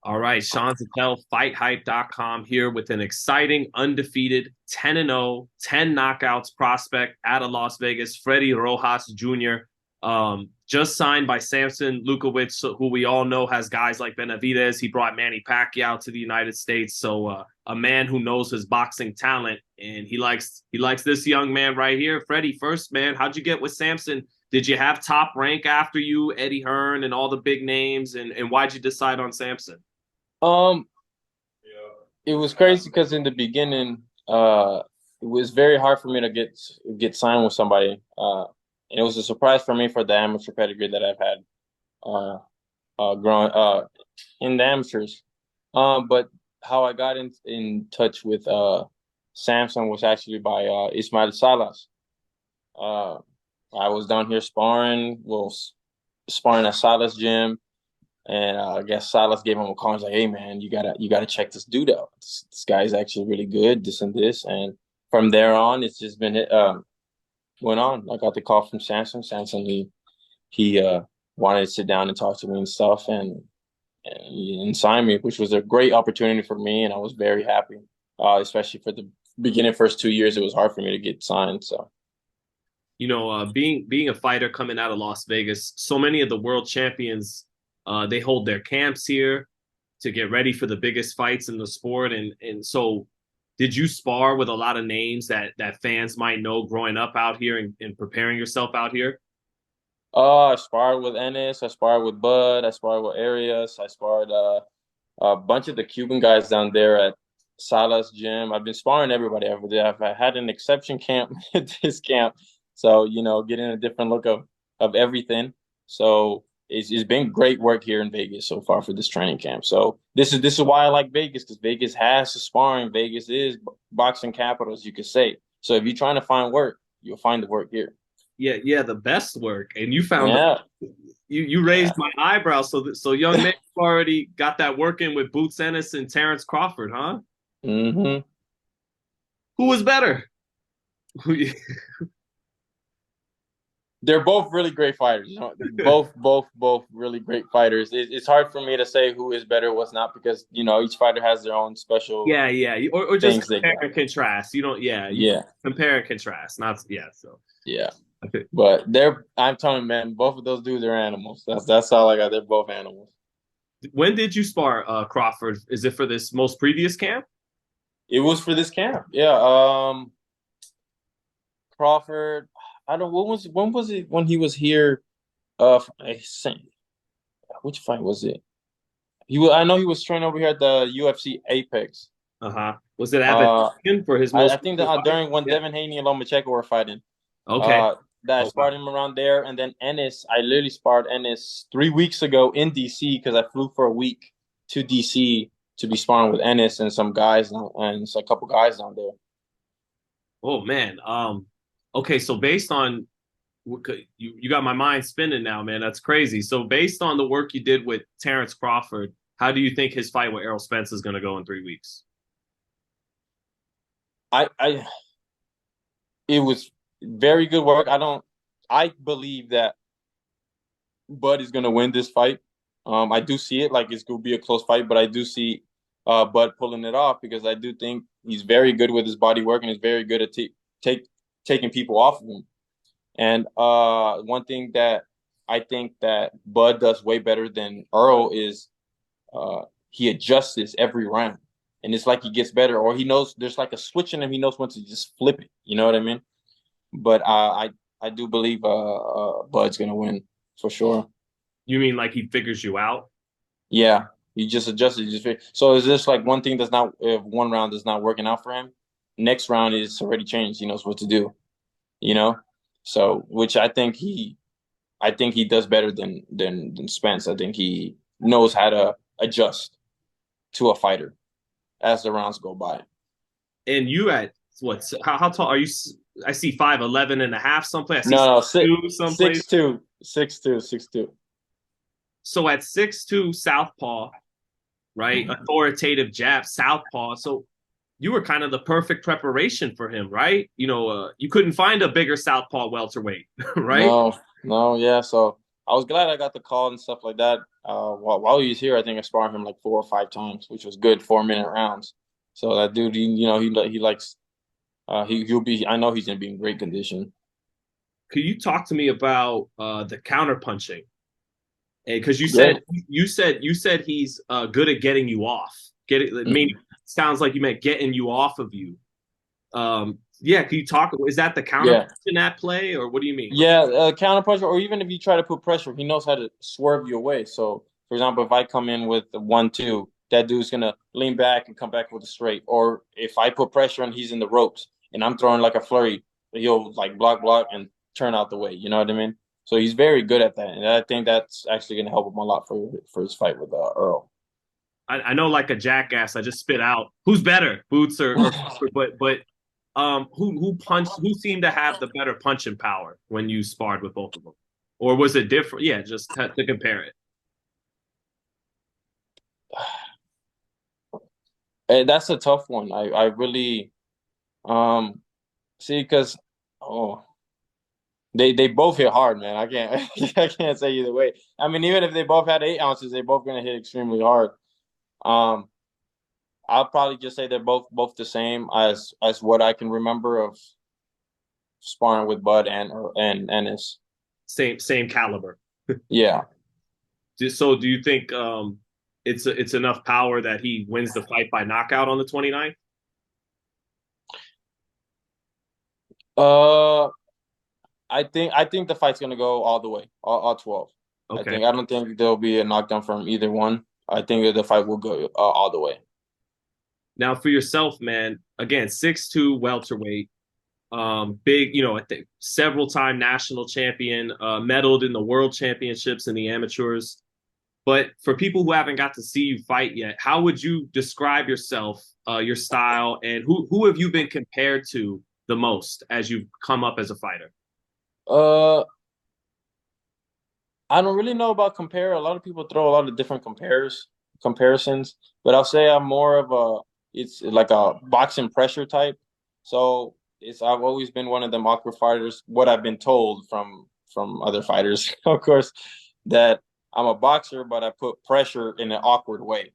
All right, Sean Zittel, FightHype.com here with an exciting, undefeated 10-0, 10 knockouts prospect out of Las Vegas, Freddie Rojas Jr. Just signed by Samson Lukowicz, who we all know has guys like Benavidez. He brought Manny Pacquiao to the United States, so a man who knows his boxing talent, and he likes this young man right here. Freddie, first man, how'd you get with Samson? Did you have Top Rank after you, Eddie Hearn, and all the big names, and why'd you decide on Samson? Um, it was crazy because in the beginning, it was very hard for me to get signed with somebody. And it was a surprise for me for the amateur pedigree that I've had, growing in the amateurs. But how I got in touch with Samson was actually by Ismail Salas. Uh, I was down here sparring at Salas gym. And I guess Salas gave him a call. He's like, "Hey man, you gotta check this dude out. This guy's actually really good. This and this." And from there on, it's just been went on. I got the call from Samson. Samson he wanted to sit down and talk to me and stuff, and sign me, which was a great opportunity for me, and I was very happy. Especially for the beginning first 2 years, it was hard for me to get signed. So Being a fighter coming out of Las Vegas, so many of the world champions, they hold their camps here to get ready for the biggest fights in the sport. And so, did you spar with a lot of names that fans might know growing up out here and preparing yourself out here? I sparred with Ennis, I sparred with Bud, I sparred with Arias, I sparred a bunch of the Cuban guys down there at Salas gym. I've been sparring everybody over there. I've had an exception camp at this camp. So, getting a different look of everything. So it's been great work here in Vegas so far for this training camp. So this is why I like Vegas, because Vegas has the sparring. Vegas is boxing capital, as you could say. So if you're trying to find work, you'll find the work here. Yeah, yeah, the best work. And you found Yeah. you Yeah. raised my eyebrows. So young man already got that working with Boots Ennis and Terrence Crawford, huh? hmm Who was better? They're both really great fighters. Both really great fighters. It's hard for me to say who is better, what's not, because each fighter has their own special Yeah, yeah, or just things they compare got. and contrast. You don't, yeah, you Yeah, compare and contrast. Not, yeah. So, yeah. okay. But I'm telling you, man, both of those dudes are animals. That's all I got. They're both animals. When did you spar Crawford? Is it for this most previous camp? It was for this camp. Yeah. Crawford. I don't. When was it when he was here? I think which fight was it? I know he was training over here at the UFC Apex. Uh-huh. Was it Abbott Uh, for his I most think that recent fight? during when Yeah. Devin Haney and Lomachenko were fighting, Okay. uh, that I Oh wow. sparred him around there, and then Ennis, I literally sparred Ennis 3 weeks ago in DC because I flew for a week to DC to be sparring with Ennis and some guys and a couple guys down there. Oh man. Okay, so based on you got my mind spinning now, man. That's crazy. So based on the work you did with Terrence Crawford, how do you think his fight with Earl Spence is going to go in 3 weeks? I it was very good work. I believe that Bud is gonna win this fight. I do see it like it's gonna be a close fight, but I do see Bud pulling it off because I do think he's very good with his body work and he's very good at take taking people off of him. And one thing that I think that Bud does way better than Earl is he adjusts this every round. And it's like he gets better, or he knows there's like a switch in him. He knows when to just flip it. You know what I mean? But I do believe Bud's gonna win for sure. You mean like he figures you out? Yeah, he just adjusted. So is this like one thing that's not if one round is not working out for him? Next round is already changed. He knows what to do. You know, so which I think he does better than Spence. I think he knows how to adjust to a fighter as the rounds go by. And you at what? How tall are you? I see 5'11" and a half someplace. I see No, no, 6'2" someplace. 6'2", 6'2", 6'2". So at 6'2", Southpaw, right? Authoritative jab, Southpaw. So you were kind of the perfect preparation for him, right? You couldn't find a bigger Southpaw welterweight, right? No, no, yeah. So I was glad I got the call and stuff like that. While he was here, I think I sparred him like 4 or 5 times, which was good 4-minute rounds. So that dude, he likes he'll be. I know he's gonna be in great condition. Could you talk to me about the counter punching? Because Yeah, you said he's good at getting you off. I mean, sounds like you meant getting you off of you. Yeah, can you talk? Is that the counter yeah, punch in that play, or what do you mean? yeah. Counter puncher, or even if you try to put pressure, he knows how to swerve you away. So, for example, if I come in with the 1-2, that dude's gonna lean back and come back with a straight. Or if I put pressure and he's in the ropes and I'm throwing like a flurry, he'll like block and turn out the way. You know what I mean? So he's very good at that, and I think that's actually gonna help him a lot for his fight with Earl. I know, like a jackass, I just spit out. Who's better, Boots or but who seemed to have the better punching power when you sparred with both of them, or was it different? Yeah, just to compare it. That's a tough one. I really um see because oh they both hit hard, man. I can't I can't say either way. I mean, even if they both had 8 ounces, they both gonna hit extremely hard. Um, I'll probably just say they're both the same as what I can remember of sparring with Bud and Ennis. Same caliber. Yeah. So do you think it's enough power that he wins the fight by knockout on the 29th? Uh, I think the fight's gonna go all the way, all 12. Okay. I don't think there'll be a knockdown from either one. I think the fight will go all the way. Now for yourself, man, again, 6'2" welterweight, big, I think several time national champion, medaled in the world championships and the amateurs. But for people who haven't got to see you fight yet, how would you describe yourself, your style, and who have you been compared to the most as you've come up as a fighter? Uh, I don't really know about compare. A lot of people throw a lot of different comparisons, but I'll say I'm more of it's like a boxing pressure type. So I've always been one of them awkward fighters. What I've been told from other fighters, of course, that I'm a boxer, but I put pressure in an awkward way.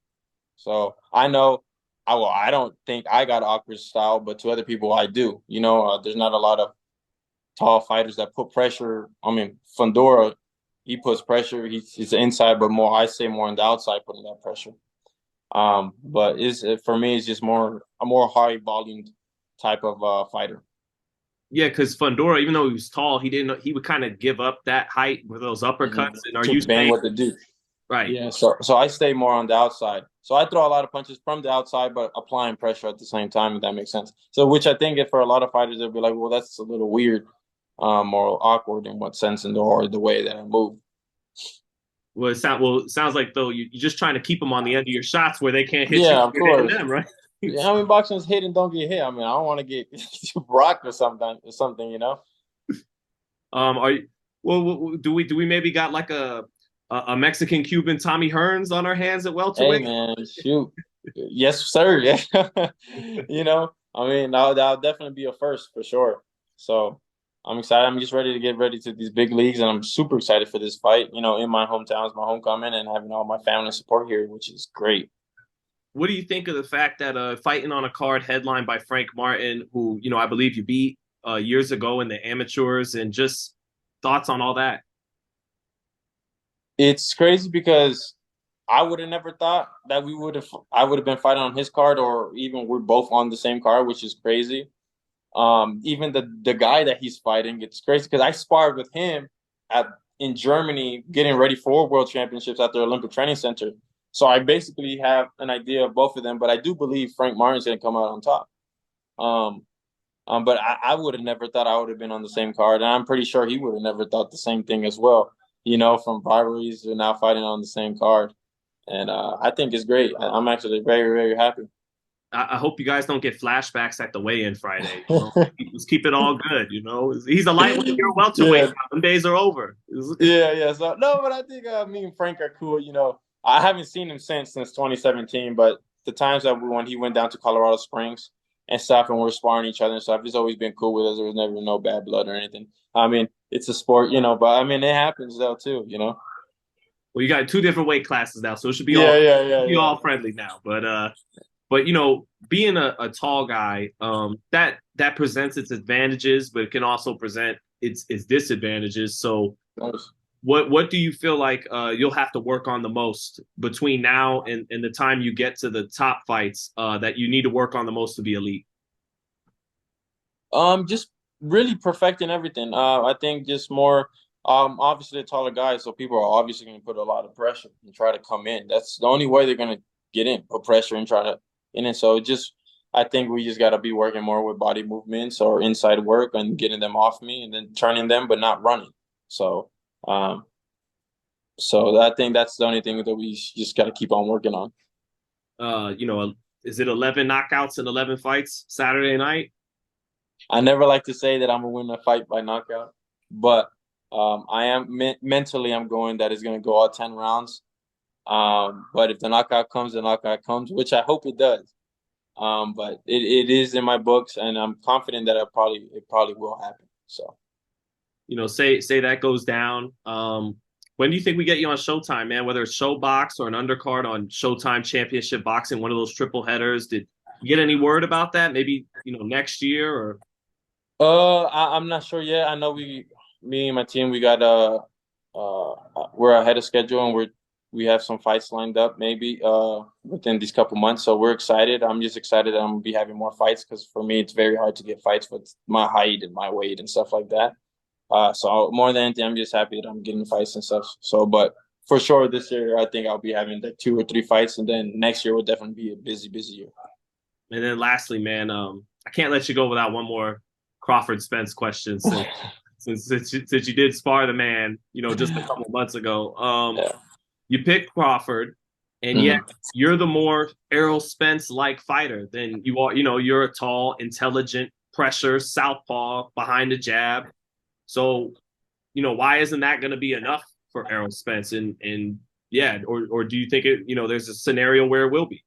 So I know I don't think I got awkward style, but to other people I do. There's not a lot of tall fighters that put pressure. I mean, Fundora, he puts pressure. He's inside, but more I say more on the outside, putting that pressure. But is for me, it's just a more high volume type of fighter. Yeah, because Fundora, even though he was tall, he would kind of give up that height with those uppercuts. And are To you bang saying with the dude. right? Yeah, so I stay more on the outside. So I throw a lot of punches from the outside, but applying pressure at the same time, if that makes sense. So which I think if for a lot of fighters, they'll be like, well, that's a little weird, or awkward in what sense, or the way that I move. It sounds like though you're just trying to keep them on the end of your shots where they can't hit you. Yeah, of You're hitting course. them, right? Yeah, I mean, boxing is hit and don't get hit. I mean, I don't want to get rocked or something. Are you, well, do we maybe got like a Mexican Cuban Tommy Hearns on our hands at Hey, welterweight? man, shoot. Yes, sir. Yeah. I mean, that'll definitely be a first for sure. So I'm excited. I'm just ready to get ready to these big leagues, and I'm super excited for this fight. In my hometown, it's my homecoming, and having all my family support here, which is great. What do you think of the fact that fighting on a card headlined by Frank Martin, who I believe you beat years ago in the amateurs, and just thoughts on all that? It's crazy because I would have never thought that I would have been fighting on his card, or even we're both on the same card, which is crazy. Even the guy that he's fighting, it's crazy because I sparred with him at in Germany, getting ready for World Championships at the Olympic Training Center. So I basically have an idea of both of them, but I do believe Frank Martin's going to come out on top. Um, but I would have never thought I would have been on the same card, and I'm pretty sure he would have never thought the same thing as well. From rivalries to now fighting on the same card, and I think it's great. I'm actually very, very happy. I hope you guys don't get flashbacks at the weigh-in Friday. Let's keep it all good. He's a lightweight, you're a welterweight. Yeah, Some days are over. yeah. So no, but I think me and Frank are cool. I haven't seen him since 2017, but the times that when he went down to Colorado Springs and stuff, and we're sparring each other and stuff, he's always been cool with us. There was never no bad blood or anything. I mean, it's a sport, you know. But I mean, it happens though too, you know. Well, you got two different weight classes now, so it Yeah, yeah, yeah, should be yeah. all friendly now. But you know, being a tall guy, that presents its advantages, but it can also present its disadvantages. So Nice. what do you feel like you'll have to work on the most between now and the time you get to the top fights that you need to work on the most to be elite? Just really perfecting everything. I think just more. Obviously, the taller guys, so people are obviously going to put a lot of pressure and try to come in. That's the only way they're going to get in, put pressure and try to in it. So just, I think we just got to be working more with body movements or inside work and getting them off me and then turning them, but not running. So, um, so I think that's the only thing that we just got to keep on working on. You know, is it 11 knockouts and 11 fights Saturday night? I never like to say that I'm gonna win a fight by knockout, but I am mentally I'm going that it's gonna go all 10 rounds. But if the knockout comes, the knockout comes, which I hope it does. But it is in my books, and I'm confident that it probably will happen. So You know, say that goes down. When do you think we get you on Showtime, man? Whether it's Showbox or an undercard on Showtime Championship Boxing, one of those triple headers. Did you get any word about that? Maybe next year or I'm not sure yet. I know me and my team, we got we're ahead of schedule and we have some fights lined up maybe within these couple months. So we're excited. I'm just excited that I'm gonna be having more fights because for me it's very hard to get fights with my height and my weight and stuff like that. So more than anything, I'm just happy that I'm getting fights and stuff. So, but for sure this year, I think I'll be having like 2 or 3 fights, and then next year will definitely be a busy year. and then lastly, man, I can't let you go without one more Crawford Spence question since you did spar the man, just a couple months ago. Yeah. You picked Crawford, and yet Mhm. you're the more Earl Spence like fighter than you are. You're a tall, intelligent, pressure, southpaw behind the jab. So, why isn't that going to be enough for Errol Spence? And yeah, or do you think there's a scenario where it will be?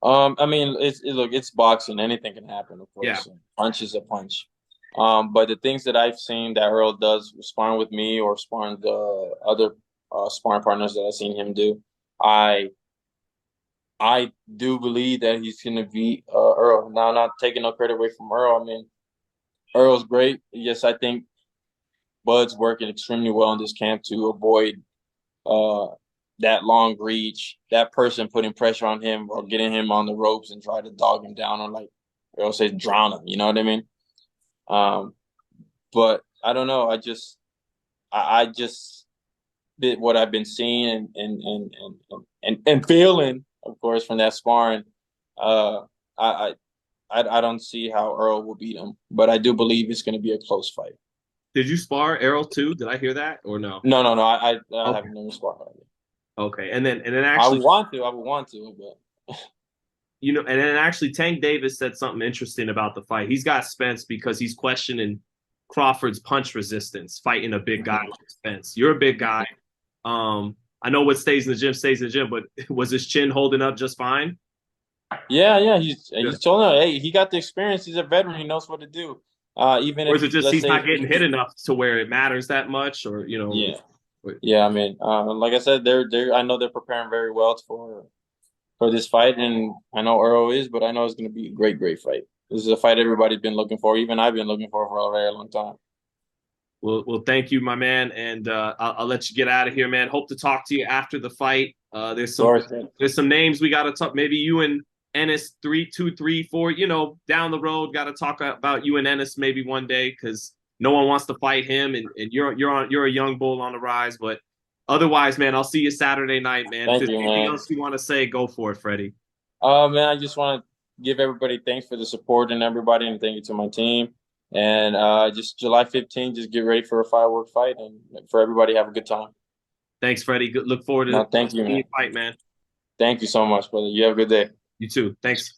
I mean, look, it's boxing. Anything can happen, of Yeah, course. A punch is a punch. But the things that I've seen that Earl does, sparring with me or sparring the other sparring partners that I've seen him do, I I do believe that he's gonna beat Earl. Now, I'm not taking no credit away from Earl. I mean, Earl's great. Yes, I think Bud's working extremely well in this camp to avoid uh, that long reach, that person putting pressure on him or getting him on the ropes and try to dog him down or like Earl says, drown him. You know what I mean? Um, but I don't know. I just bit what I've been seeing and feeling, of course, from that sparring. Uh, I, I don't see how Earl will beat him, but I do believe it's going to be a close fight. did you spar Errol too? Did I hear that or no? No, no, no. I Okay, have never sparred already. okay, and then I would actually, want to. I would want to, but and then actually, Tank Davis said something interesting about the fight. He's got Spence because he's questioning Crawford's punch resistance, fighting a big guy like Spence. You're a big guy. I know what stays in the gym stays in the gym, but was his chin holding up just fine? yeah, yeah. Yeah. He's told him, hey, he got the experience. He's a veteran. He knows what to do. Even Or if is it just let's he's say not if getting hit enough to where it matters that much? Or yeah, yeah. I mean, like I said, they're I know they're preparing very well for this fight, and I know Earl is, but I know it's going to be a great fight. This is a fight everybody's been looking for. Even I've been looking for a very long time. well, thank you, my man, and I'll let you get out of here, man. Hope to talk to you after the fight. There's Of some course. there's some names we got to talk. Maybe you and Ennis 3, 2, 3, 4. Down the road, got to talk about you and Ennis maybe one day because no one wants to fight him, and you're a young bull on the rise. But otherwise, man, I'll see you Saturday night, man. If Thank there's you, anything man. else you want to say, go for it, Freddie. Man, I just want to give everybody thanks for the support and everybody, and thank you to my team. And just July 15th, just get ready for a firework fight, and for everybody, have a good time. Thanks, Freddie. Good, look forward to No, thank you, seeing you man. fight, man. Thank you so much, brother. You have a good day. You too. Thanks.